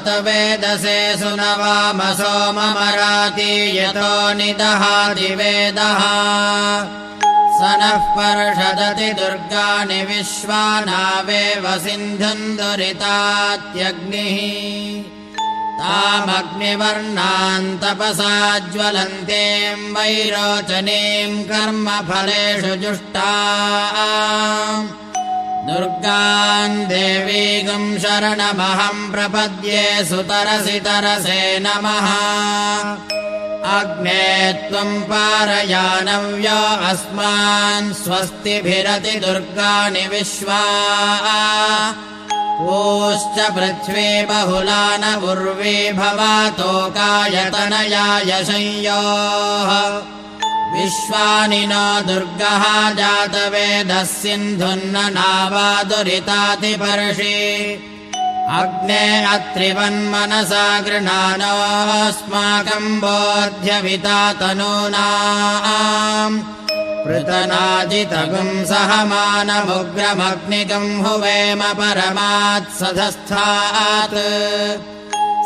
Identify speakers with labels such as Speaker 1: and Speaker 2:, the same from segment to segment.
Speaker 1: जातवेदसे सुनवाम सोममराति यतो निदहाति वेदः स नः पर्षदति दुर्गाणि विश्वानावेव सिन्धुम् दुरितात्यग्निः तामग्निवर्णान् तपसा ज्वलन्तीम् वैरोचनीम् कर्मफलेषु जुष्टाम् दुर्गान् देवीगुं शरणमहम् प्रपद्ये सुतरसि तरसे नमः अग्ने त्वम् पारयानव्यो अस्मान् स्वस्तिभिरति दुर्गाणि विश्वा पूश्च पृथ्वी बहुला न उर्वी भवातोकायतनयाय संयोः विश्वानि नो दुर्गः जातवेदः सिन्धुन्न नावादुरितातिपर्षि अग्ने अत्रिवन्मनसा गृह्णानोऽस्माकम् बोध्यविता तनूनाम् पृतनाजितगुम् सहमानमुग्रमग्निगम् हुवेम परमात्सधस्थात्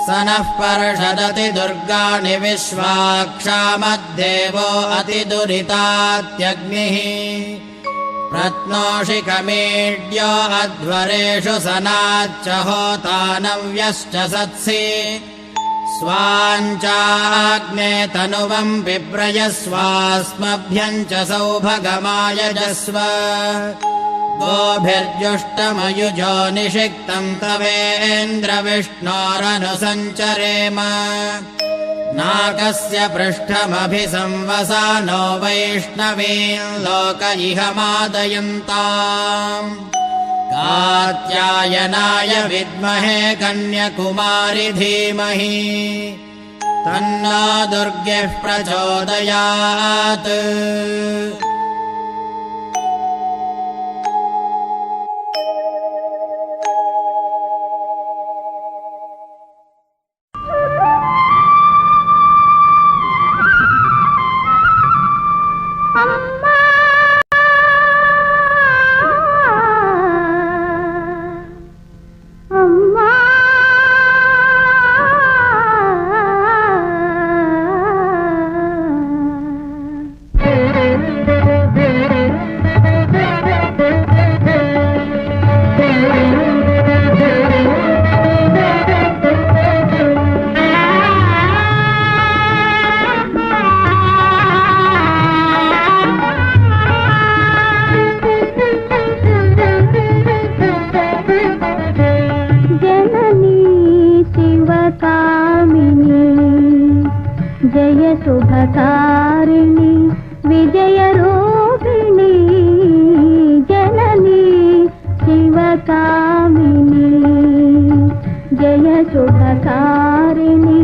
Speaker 1: स नः पर्षदति दुर्गाणि विश्वाक्षामद्देवो अतिदुरितात्यग्निः प्रत्नोषिकमीड्यो अध्वरेषु सनाच्च होतानव्यश्च सत्सि स्वाञ्चाग्ने तनुवम् बिभ्रयस्वास्मभ्यम् च सौभगमायजस्व गोभिर्जुष्टमयुजो निषिक्तम् तवेन्द्रविष्णोरनुसञ्चरेम नाकस्य पृष्ठमभिसंवसानो वैष्णवीम् लोक इह मादयन्ताम् कात्यायनाय विद्महे कन्यकुमारि धीमहि तन्नो दुर्गेः प्रचोदयात्
Speaker 2: शुभकारिणी विजयरूपिणी जननी शिवकामिनी जय शुभकारिणी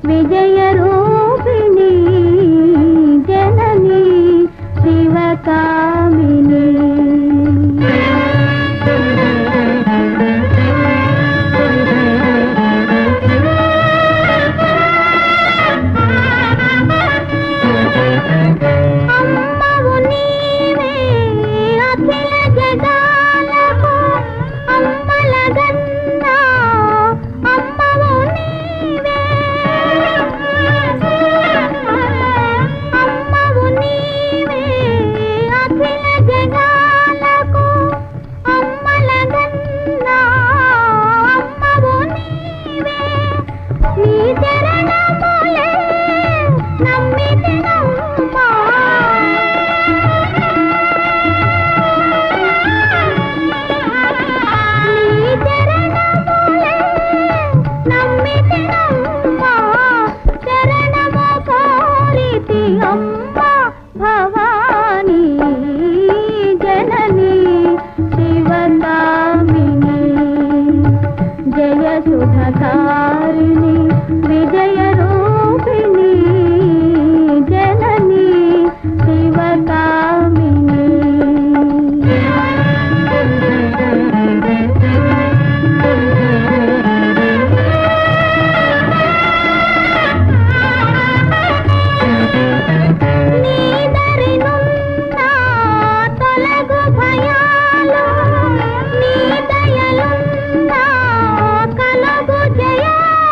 Speaker 2: विजयरूपिणी जननी शिवकामिनी
Speaker 3: जया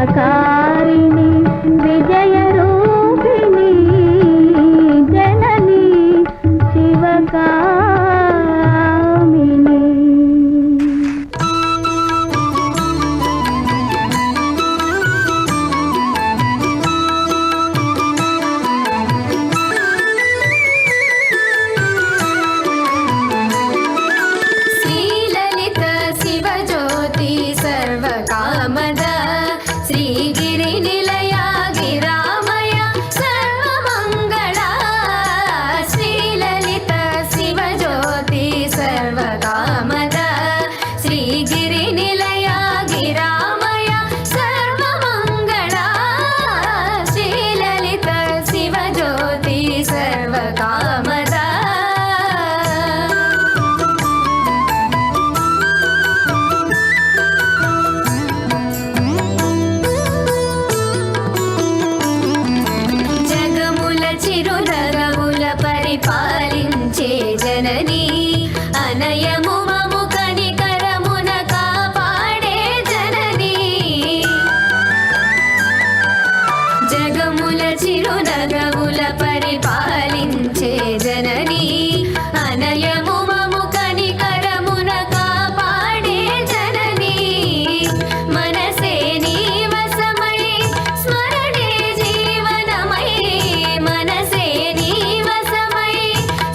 Speaker 2: शुभकारिणि विजयरूपिणि जननी शिवकामिनी।
Speaker 3: श्रीललित शिवज्योति सर्वकामद श्रीगिरिनिलया गिरामय सर्वमङ्गला। श्रीललित शिवज्योति सर्वकामद श्रीगिरिनिलया गिरामय सर्वमङ्गला। श्रीललित शिवज्योति सर्वकामद। జగముల చిరునగముల పరిపాలించే జననీ అనయము మము కనికరమున కాపాడే జననీ। జగముల చిరునగముల పరిపాలించే జననీ అనయము మము కనికరమున కాపాడే జననీ। మనసే నీ వశమై స్మరణే జీవనమై మనసే నీ వశమై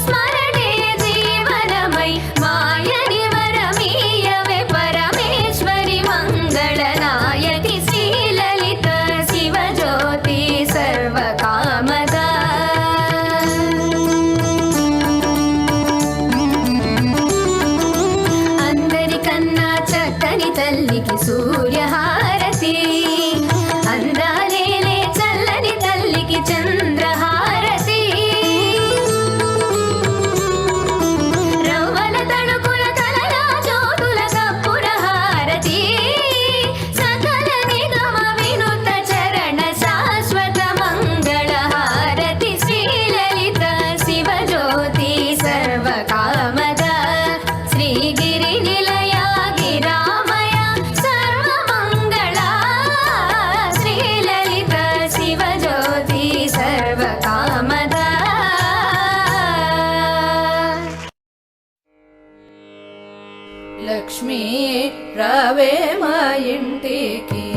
Speaker 3: స్మరణే జీవనమై మాయని వరమీయవే పరమేశ్వరి మంగళనాయకి శ్రీలలిత శివజ్యోతి సర్వకామద। అందరికన్నా చక్కని తల్లికి సూర్యహారతి అందాలేలే చల్లని తల్లికి చంద్రహారతి। రవ్వల తణుకుల తలలా జ్యోతుల కప్పుర హారతి సకల నిగమ వినుత చరణ శాశ్వత మంగళ హారతి। శ్రీలలిత శివజ్యోతి సర్వకామద శ్రీగిరి నిలయ గిరామయ సర్వమంగళా। శ్రీలలిత శివజ్యోతి సర్వకామద।
Speaker 4: లక్ష్మీ రావే మా ఇంటికి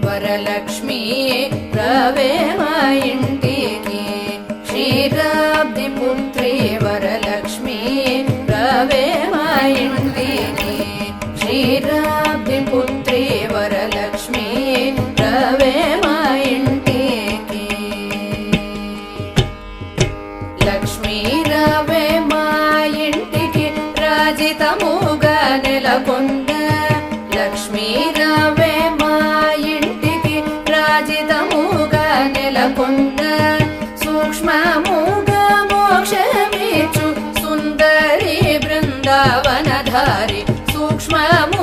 Speaker 4: వరలక్ష్మీ రావే మా ఇంటికి క్షీరాబ్ది పుత్రి వరలక్ష్మీ రావే మా ఇంటికి క్షీరాబ్ది పుత్రి వరలక్ష్మీ రావే మా ఇంటికి। లక్ష్మీ రావే మా ఇంటికి రాజితముగా నెలకొంద లక్ష్మీ రావే మా ఇంటికి రాజితముగా నెలకొంద సూక్ష్మముగా మోక్షమిచ్చు సుందరి బృందావనధారి సూక్ష్మము